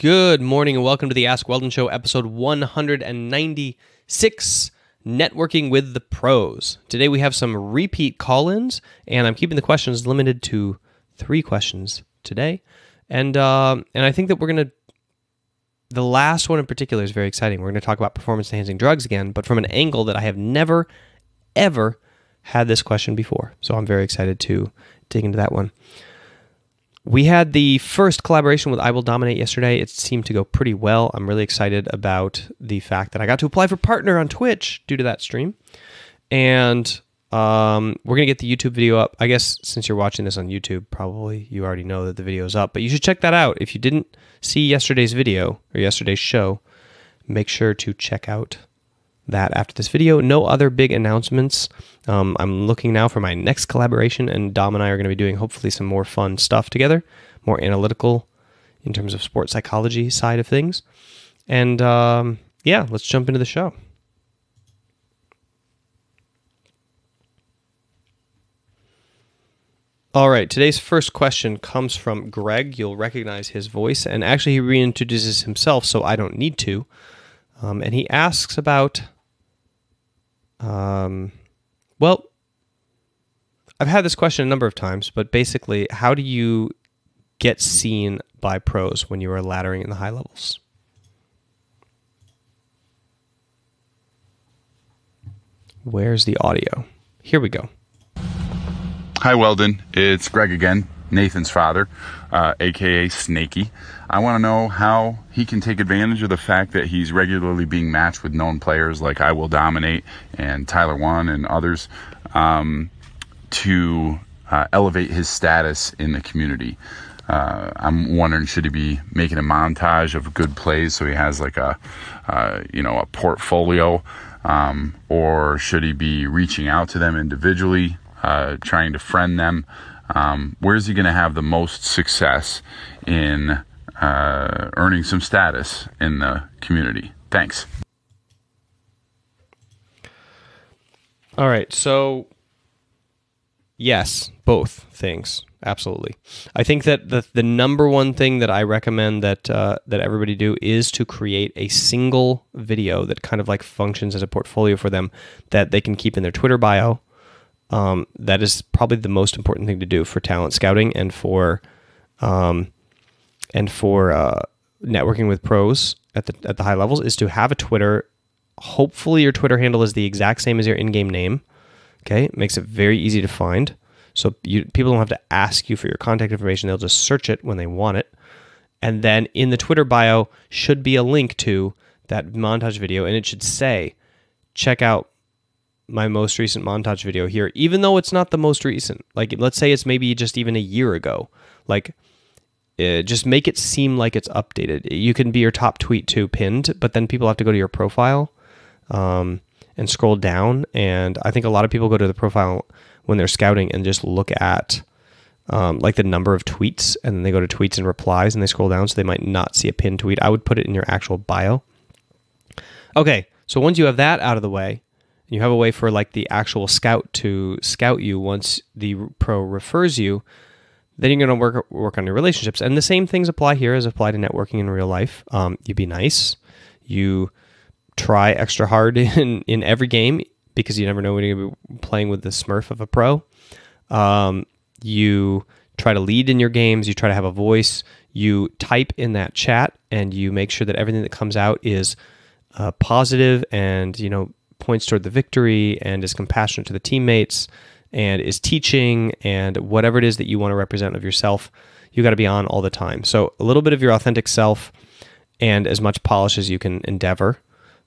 Good morning and welcome to the Ask Weldon Show, episode 196, Networking with the Pros. Today we have some repeat call-ins, and I'm keeping the questions limited to 3 questions today. And I think that the last one in particular is very exciting. We're going to talk about performance-enhancing drugs again, but from an angle that I have never, ever had this question before. So I'm very excited to dig into that one. We had the first collaboration with I Will Dominate yesterday. It seemed to go pretty well. I'm really excited about the fact that I got to apply for partner on Twitch due to that stream. And we're going to get the YouTube video up. I guess since you're watching this on YouTube, probably you already know that the video is up. But you should check that out. If you didn't see yesterday's video or yesterday's show, make sure to check out that after this video. No other big announcements. I'm looking now for my next collaboration, and Dom and I are going to be doing hopefully some more fun stuff together, more analytical in terms of sports psychology side of things. And yeah, let's jump into the show. All right, today's first question comes from Greg. You'll recognize his voice, and actually he reintroduces himself, so I don't need to. And he asks about, well, I've had this question a number of times, but basically, how do you get seen by pros when you are laddering in the high levels? Where's the audio? Here we go. Hi, Weldon. It's Greg again, Nathan's father, aka Snaky. I want to know how he can take advantage of the fact that he's regularly being matched with known players like I Will Dominate and Tyler One and others to elevate his status in the community. I'm wondering, should he be making a montage of good plays so he has like a portfolio, or should he be reaching out to them individually, trying to friend them? Where's he going to have the most success in earning some status in the community? Thanks. All right, so yes, both things, absolutely. I think that the number one thing that I recommend that everybody do is to create a single video that kind of like functions as a portfolio for them that they can keep in their Twitter bio. That is probably the most important thing to do for talent scouting and for networking with pros at the high levels, is to have a Twitter. Hopefully your Twitter handle is the exact same as your in-game name. Okay, it makes it very easy to find. So people don't have to ask you for your contact information. They'll just search it when they want it. And then in the Twitter bio should be a link to that montage video, and it should say, check out my most recent montage video here, even though it's not the most recent. Like, let's say it's maybe just even a year ago. Like, just make it seem like it's updated. You can be your top tweet too pinned, but then people have to go to your profile and scroll down. And I think a lot of people go to the profile when they're scouting and just look at like the number of tweets, and then they go to tweets and replies and they scroll down, so they might not see a pinned tweet. I would put it in your actual bio. Okay, so once you have that out of the way, you have a way for like the actual scout to scout you once the pro refers you, then you're going to work on your relationships. And the same things apply here as apply to networking in real life. You be nice. You try extra hard in every game, because you never know when you're going to be playing with the smurf of a pro. You try to lead in your games. You try to have a voice. You type in that chat, and you make sure that everything that comes out is positive and, points toward the victory and is compassionate to the teammates and is teaching, and whatever it is that you want to represent of yourself, you got to be on all the time. So a little bit of your authentic self and as much polish as you can endeavor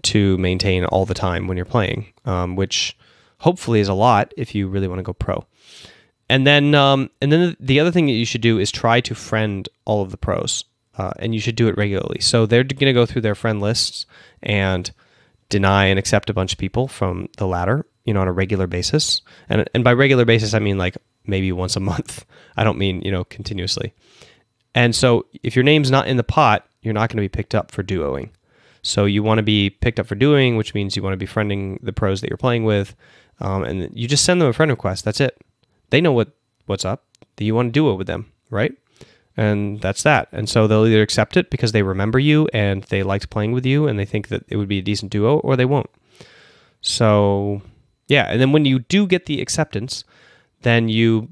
to maintain all the time when you're playing, which hopefully is a lot if you really want to go pro. And then the other thing that you should do is try to friend all of the pros, and you should do it regularly. So they're going to go through their friend lists and deny and accept a bunch of people from the ladder, on a regular basis. And by regular basis, I mean like maybe once a month. I don't mean, continuously. And so if your name's not in the pot, you're not going to be picked up for duoing. So you want to be picked up for duoing, which means you want to be friending the pros that you're playing with. And you just send them a friend request. That's it. They know what's up. That you want to duo with them, right? And that's that. And so they'll either accept it because they remember you and they liked playing with you and they think that it would be a decent duo, or they won't. So, yeah. And then when you do get the acceptance, then you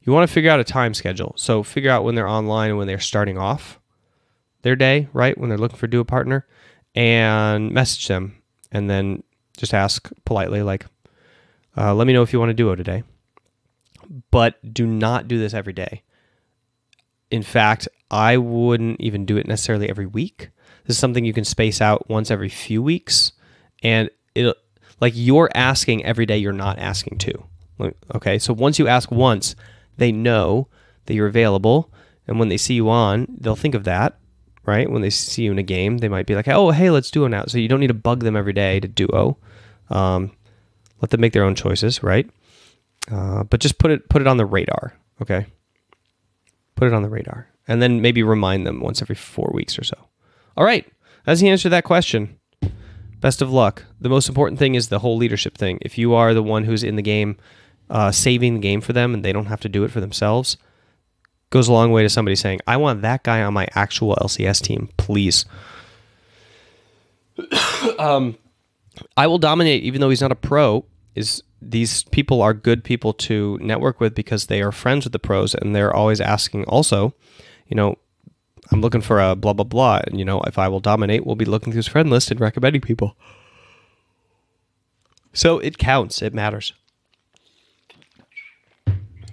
want to figure out a time schedule. So figure out when they're online and when they're starting off their day, right? When they're looking for a duo partner, and message them. And then just ask politely, like, let me know if you want a duo today. But do not do this every day. In fact, I wouldn't even do it necessarily every week. This is something you can space out once every few weeks. And you're asking every day, you're not asking to. Okay, so once you ask once, they know that you're available. And when they see you on, they'll think of that, right? When they see you in a game, they might be like, oh, hey, let's duo now. So you don't need to bug them every day to duo. Let them make their own choices, right? But just put it on the radar, okay? Put it on the radar. And then maybe remind them once every 4 weeks or so. All right, that's the answer to that question. Best of luck. The most important thing is the whole leadership thing. If you are the one who's in the game, saving the game for them, and they don't have to do it for themselves, goes a long way to somebody saying, I want that guy on my actual LCS team, please. I will dominate, even though he's not a pro, these people are good people to network with because they are friends with the pros, and they're always asking also, I'm looking for a blah, blah, blah. And, if I will dominate, we'll be looking through his friend list and recommending people. So it counts. It matters.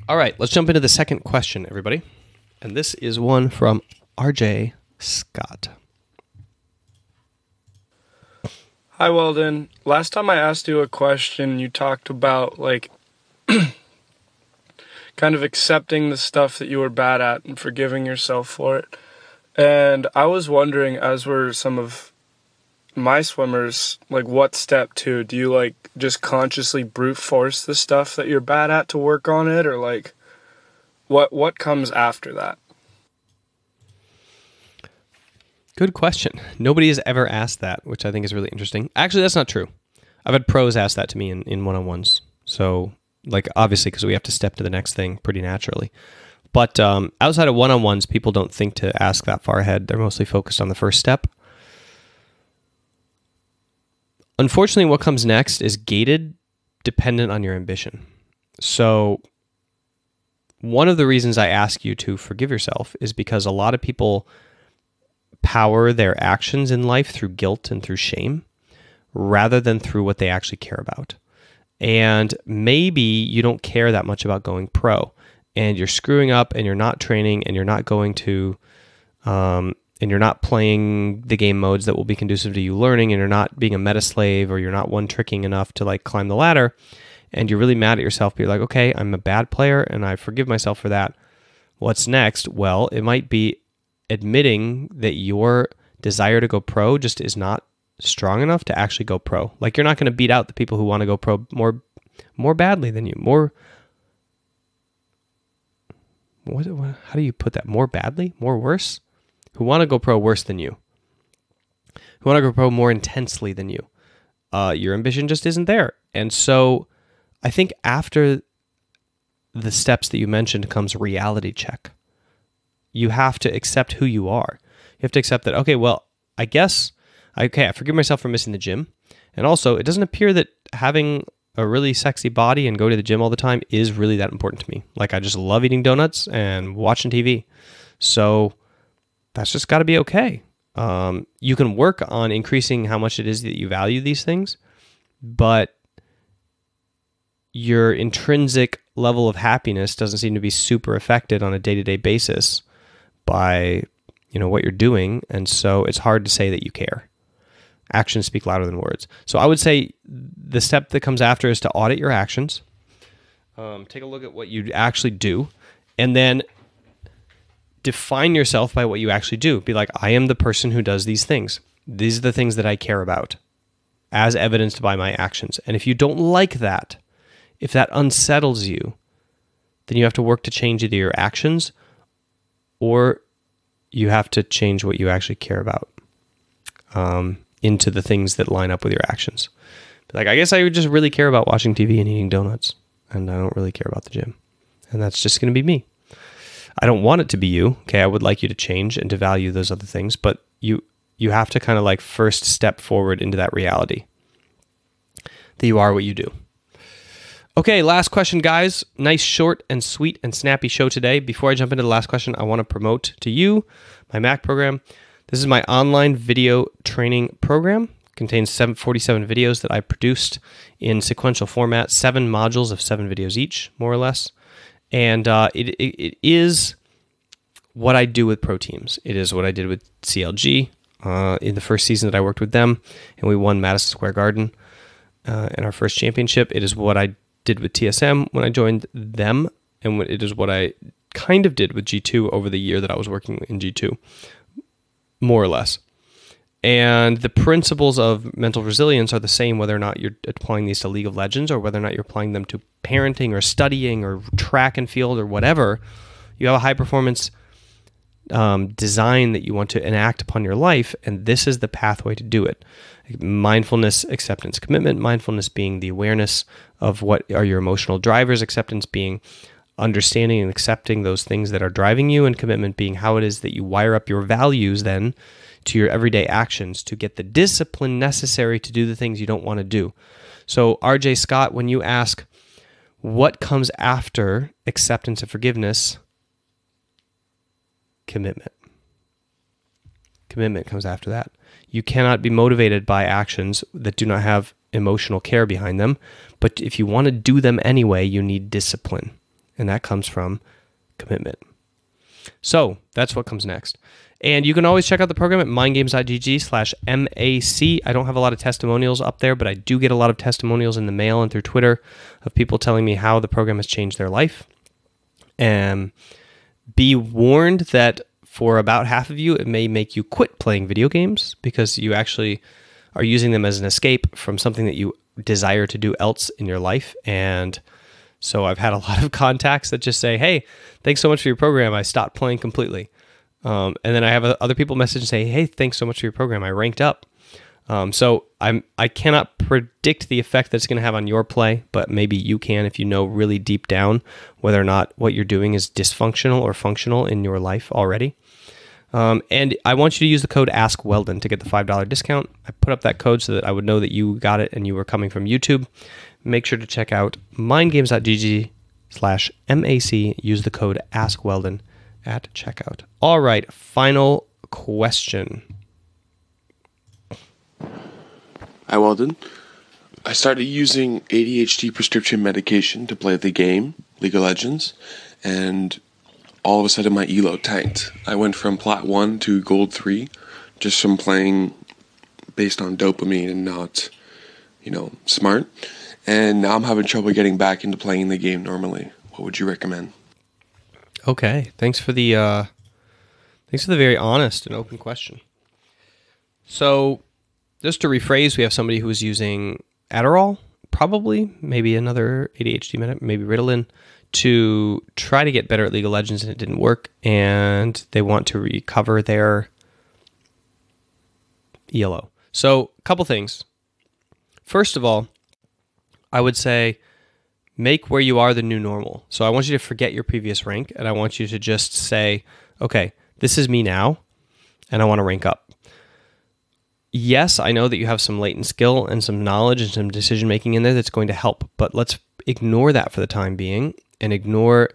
All right, let's jump into the second question, everybody. And this is one from RJ Scott. Hi, Weldon. Last time I asked you a question, you talked about, kind of accepting the stuff that you were bad at and forgiving yourself for it. And I was wondering, as were some of my swimmers, what step two? Do you, just consciously brute force the stuff that you're bad at to work on it? Or, what comes after that? Good question. Nobody has ever asked that, which I think is really interesting. Actually, that's not true. I've had pros ask that to me in one-on-ones. So, obviously, because we have to step to the next thing pretty naturally. But outside of one-on-ones, people don't think to ask that far ahead. They're mostly focused on the first step. Unfortunately, what comes next is gated, dependent on your ambition. So, one of the reasons I ask you to forgive yourself is because a lot of people power their actions in life through guilt and through shame rather than through what they actually care about. And maybe you don't care that much about going pro, and you're screwing up, and you're not training, and you're not going to, and you're not playing the game modes that will be conducive to you learning, and you're not being a meta slave, or you're not one-tricking enough to climb the ladder, and you're really mad at yourself. But you're like, okay, I'm a bad player, and I forgive myself for that. What's next? Well, it might be admitting that your desire to go pro just is not strong enough to actually go pro. You're not going to beat out the people who want to go pro more badly than you. How do you put that? More badly? More worse? Who want to go pro worse than you. Who want to go pro more intensely than you. Your ambition just isn't there. And so I think after the steps that you mentioned comes reality check. You have to accept who you are. You have to accept that, okay, well, I forgive myself for missing the gym. And also, it doesn't appear that having a really sexy body and go to the gym all the time is really that important to me. I just love eating donuts and watching TV. So that's just got to be okay. You can work on increasing how much it is that you value these things, but your intrinsic level of happiness doesn't seem to be super affected on a day-to-day basis by what you're doing, and so it's hard to say that you care. Actions speak louder than words. So I would say the step that comes after is to audit your actions, take a look at what you actually do, and then define yourself by what you actually do. Be like, I am the person who does these things. These are the things that I care about, as evidenced by my actions. And if you don't like that, if that unsettles you, then you have to work to change either your actions or you have to change what you actually care about into the things that line up with your actions. I guess I would just really care about watching TV and eating donuts, and I don't really care about the gym. And that's just going to be me. I don't want it to be you. Okay, I would like you to change and to value those other things, but you have to kind of like first step forward into that reality that you are what you do. Okay, last question, guys. Nice, short, and sweet and snappy show today. Before I jump into the last question, I want to promote to you my Mac program. This is my online video training program. It contains 47 videos that I produced in sequential format, 7 modules of 7 videos each, more or less. And it is what I do with pro teams. It is what I did with CLG in the first season that I worked with them, and we won Madison Square Garden in our first championship. It is what I did with TSM when I joined them, and it is what I kind of did with G2 over the year that I was working in G2, more or less. And the principles of mental resilience are the same whether or not you're applying these to League of Legends or whether or not you're applying them to parenting or studying or track and field or whatever. You have a high performance design that you want to enact upon your life, and this is the pathway to do it. Mindfulness, acceptance, commitment. Mindfulness being the awareness of what are your emotional drivers, acceptance being understanding and accepting those things that are driving you, and commitment being how it is that you wire up your values then to your everyday actions to get the discipline necessary to do the things you don't want to do. So RJ Scott, when you ask what comes after acceptance and forgiveness, commitment. Commitment comes after that. You cannot be motivated by actions that do not have emotional care behind them. But if you want to do them anyway, you need discipline. And that comes from commitment. So that's what comes next. And you can always check out the program at mindgames.gg/MAC. I don't have a lot of testimonials up there, but I do get a lot of testimonials in the mail and through Twitter of people telling me how the program has changed their life. And be warned that for about half of you, it may make you quit playing video games because you actually are using them as an escape from something that you desire to do else in your life. And so I've had a lot of contacts that just say, hey, thanks so much for your program. I stopped playing completely. And then I have other people message and say, hey, thanks so much for your program. I ranked up. So I cannot predict the effect that's going to have on your play, but maybe you can if you know really deep down whether or not what you're doing is dysfunctional or functional in your life already. And I want you to use the code AskWeldon to get the $5 discount. I put up that code so that I would know that you got it and you were coming from YouTube. Make sure to check out mindgames.gg/MAC. Use the code AskWeldon at checkout. All right, final question. Hi, Weldon. I started using ADHD prescription medication to play the game, League of Legends, and all of a sudden my elo tanked. I went from Plat 1 to Gold 3 just from playing based on dopamine and not, smart. And now I'm having trouble getting back into playing the game normally. What would you recommend? Okay, thanks for the very honest and open question. So, just to rephrase, we have somebody who is using Adderall, probably, maybe another ADHD medicine, maybe Ritalin, to try to get better at League of Legends, and it didn't work, and they want to recover their ELO. So, a couple things. First of all, I would say make where you are the new normal. So I want you to forget your previous rank, and I want you to just say, okay, this is me now, and I want to rank up. Yes, I know that you have some latent skill and some knowledge and some decision-making in there that's going to help, but let's ignore that for the time being and ignore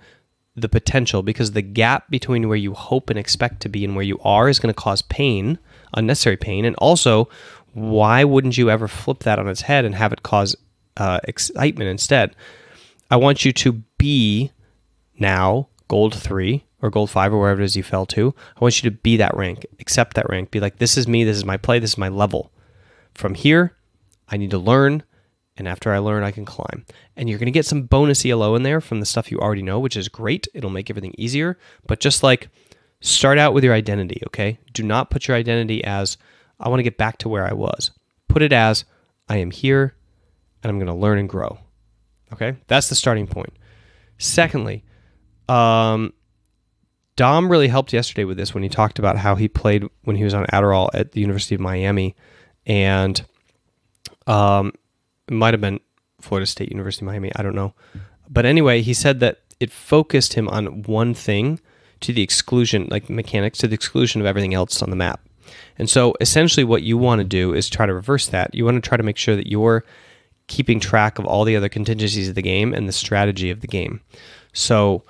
the potential, because the gap between where you hope and expect to be and where you are is going to cause pain, unnecessary pain, and also, why wouldn't you ever flip that on its head and have it cause excitement instead? I want you to be now Gold 3 or Gold 5 or wherever it is you fell to. I want you to be that rank, accept that rank, be like, this is me, this is my play, this is my level. From here, I need to learn, and after I learn, I can climb. And you're going to get some bonus ELO in there from the stuff you already know, which is great. It'll make everything easier, but just like start out with your identity, okay? Do not put your identity as, I want to get back to where I was. Put it as, I am here, and I'm going to learn and grow. Okay? That's the starting point. Secondly, Dom really helped yesterday with this when he talked about how he played when he was on Adderall at the University of Miami, and it might have been Florida State University, Miami, I don't know. But anyway, he said that it focused him on one thing to the exclusion, like mechanics to the exclusion of everything else on the map. And so essentially what you want to do is try to reverse that. You want to try to make sure that you're keeping track of all the other contingencies of the game and the strategy of the game. So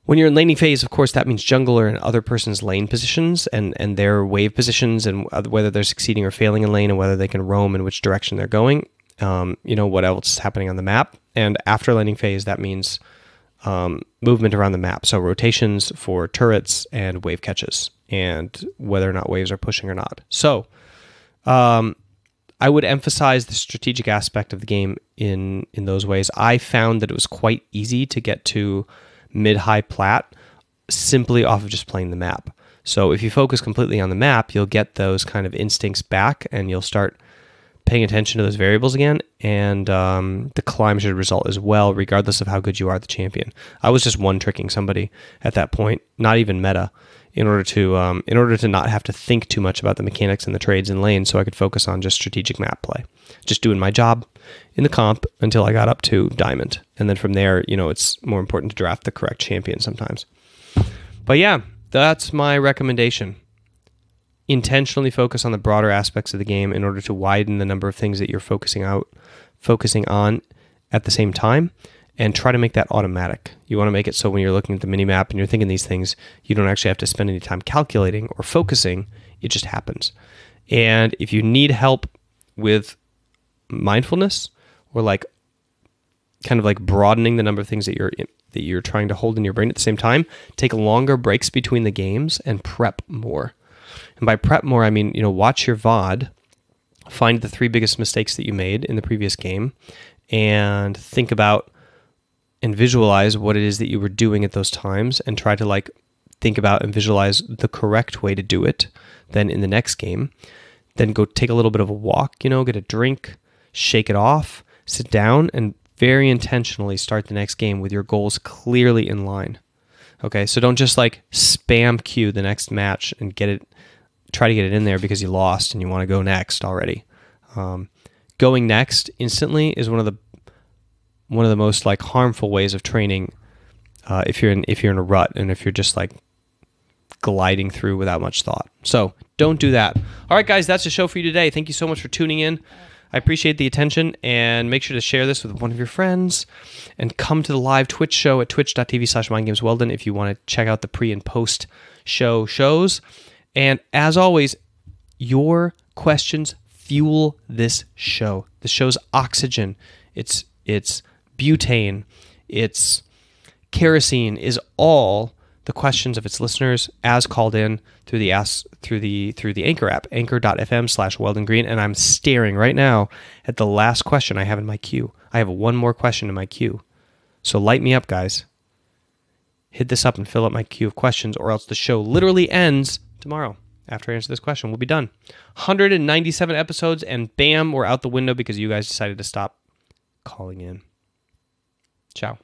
when you're in laning phase, of course, that means jungler and other person's lane positions and their wave positions and whether they're succeeding or failing in lane and whether they can roam in which direction they're going. What else is happening on the map. And after laning phase, that means movement around the map. So rotations for turrets and wave catches and whether or not waves are pushing or not. So I would emphasize the strategic aspect of the game in those ways. I found that it was quite easy to get to mid-high plat simply off of just playing the map. So if you focus completely on the map, you'll get those kind of instincts back and you'll start paying attention to those variables again, and the climb should result as well, regardless of how good you are at the champion. I was just one-tricking somebody at that point, not even meta, in order to not have to think too much about the mechanics and the trades in lane, so I could focus on just strategic map play, just doing my job in the comp until I got up to diamond, and then from there, it's more important to draft the correct champion sometimes. But yeah, that's my recommendation. Intentionally focus on the broader aspects of the game in order to widen the number of things that you're focusing on at the same time, and try to make that automatic. You want to make it so when you're looking at the minimap and you're thinking these things, you don't actually have to spend any time calculating or focusing. It just happens. And if you need help with mindfulness or kind of broadening the number of things that you're trying to hold in your brain at the same time, take longer breaks between the games and prep more. And by prep more, I mean, watch your VOD, find the 3 biggest mistakes that you made in the previous game, and think about and visualize what it is that you were doing at those times, and try to think about and visualize the correct way to do it then in the next game. Then go take a little bit of a walk, get a drink, shake it off, sit down, and very intentionally start the next game with your goals clearly in line. Okay, so don't just spam queue the next match and try to get it in there because you lost and you want to go next already. Going next instantly is one of the most harmful ways of training if you're in a rut and if you're just gliding through without much thought. So don't do that. All right, guys, that's the show for you today. Thank you so much for tuning in. I appreciate the attention, and make sure to share this with one of your friends and come to the live Twitch show at twitch.tv/mindgamesweldon if you want to check out the pre and post shows. And as always, your questions fuel this show. The show's oxygen. It's butane. It's kerosene. Is all the questions of its listeners as called in through the Anchor app, anchor.fm/Weldon Green. And I'm staring right now at the last question I have in my queue. I have one more question in my queue. So light me up, guys. Hit this up and fill up my queue of questions, or else the show literally ends tomorrow. After I answer this question, we'll be done. 197 episodes, and bam, we're out the window because you guys decided to stop calling in. Ciao.